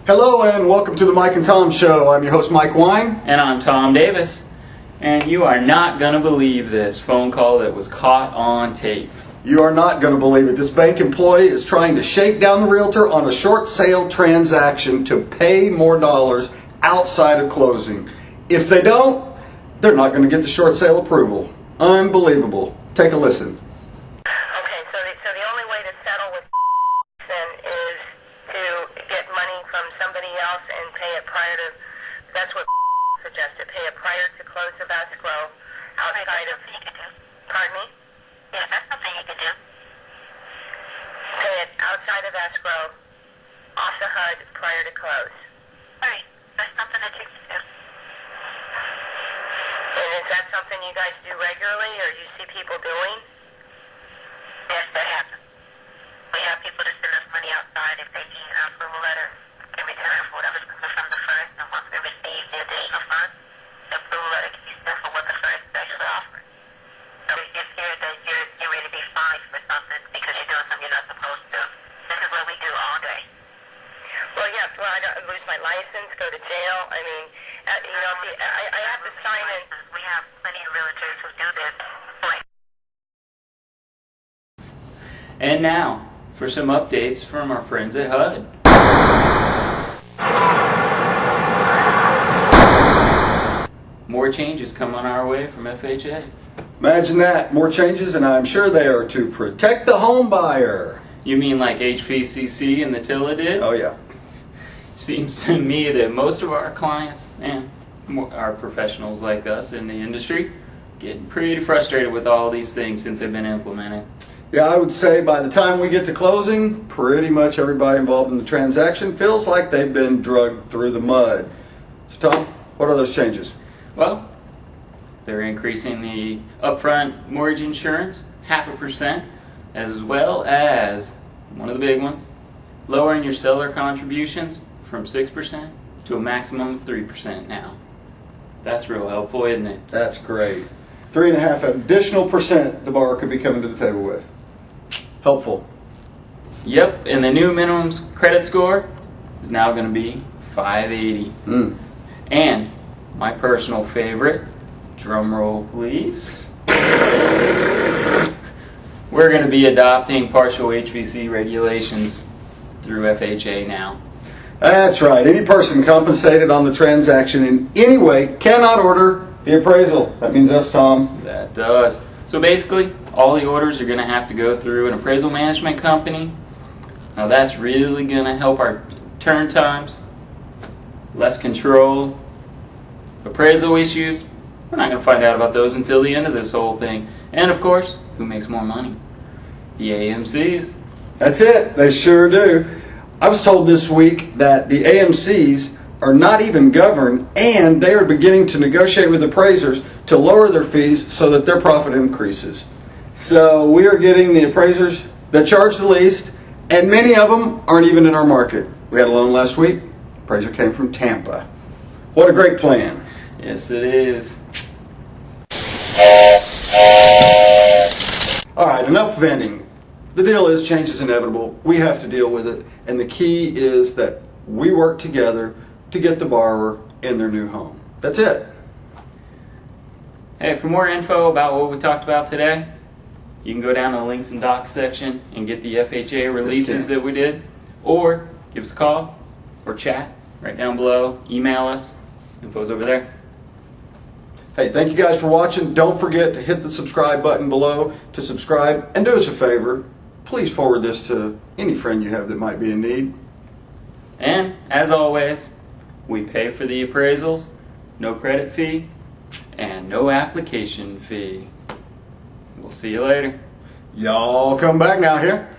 Hello and welcome to the Mike and Tom Show. I'm your host Mike Wine. And I'm Tom Davis. And you are not going to believe this phone call that was caught on tape. You are not going to believe it. This bank employee is trying to shake down the realtor on a short sale transaction to pay more dollars outside of closing. If they don't, they're not going to get the short sale approval. Unbelievable. Take a listen. Okay, so the only way to settle with then is to get money from somebody else and pay it prior to, that's what suggested, pay it prior to close of escrow outside of, pardon me? Yeah, that's something you could do. Pay it outside of escrow, off the HUD prior to close. Alright, that's something that you can do. And is that something you guys do regularly or you see people doing? Yes, that happens. We have people that send us money outside if they need an approval letter in return for whatever's coming from the first, and once we receive the additional funds, the approval letter can be sent for what the first is actually offering. So if you're scared that you're ready to be fined for something because you're doing something you're not supposed to, this is what we do all day. Well, yes, well, I don't lose my license, go to jail. I mean, you know, I have to sign in. We have plenty of realtors who do this. And now, for some updates from our friends at HUD. More changes coming our way from FHA. Imagine that. More changes, and I'm sure they are to protect the home buyer. You mean like HVCC and the TILA did? Oh, yeah. Seems to me that most of our clients and our professionals like us in the industry get pretty frustrated with all these things since they've been implemented. Yeah, I would say by the time we get to closing, pretty much everybody involved in the transaction feels like they've been drugged through the mud. So, Tom, what are those changes? Well, they're increasing the upfront mortgage insurance 0.5%, as well as, one of the big ones, lowering your seller contributions from 6% to a maximum of 3% now. That's real helpful, isn't it? That's great. 3.5 additional percent the borrower could be coming to the table with. Helpful. Yep, and the new minimum credit score is now going to be 580. And my personal favorite, drum roll please, we're going to be adopting partial HVC regulations through FHA now. That's right. Any person compensated on the transaction in any way cannot order the appraisal. That means us, Tom. That does. So basically, all the orders are going to have to go through an appraisal management company. Now that's really going to help our turn times, less control, appraisal issues. We're not going to find out about those until the end of this whole thing. And of course, who makes more money? The AMCs. That's it. They sure do. I was told this week that the AMCs are not even governed, and they are beginning to negotiate with appraisers to lower their fees so that their profit increases. So we are getting the appraisers that charge the least, and many of them aren't even in our market. We had a loan last week. Appraiser came from Tampa. What a great plan. Yes, it is. All right, enough venting. The deal is change is inevitable. We have to deal with it, and the key is that we work together to get the borrower in their new home. That's it. Hey, for more info about what we talked about today, you can go down to the links and docs section and get the FHA releases that we did, or give us a call or chat right down below. Email us. Info's over there. Hey, thank you guys for watching. Don't forget to hit the subscribe button below to subscribe, and do us a favor. Please forward this to any friend you have that might be in need. And, as always, we pay for the appraisals, no credit fee, and no application fee. We'll see you later. Y'all come back now here.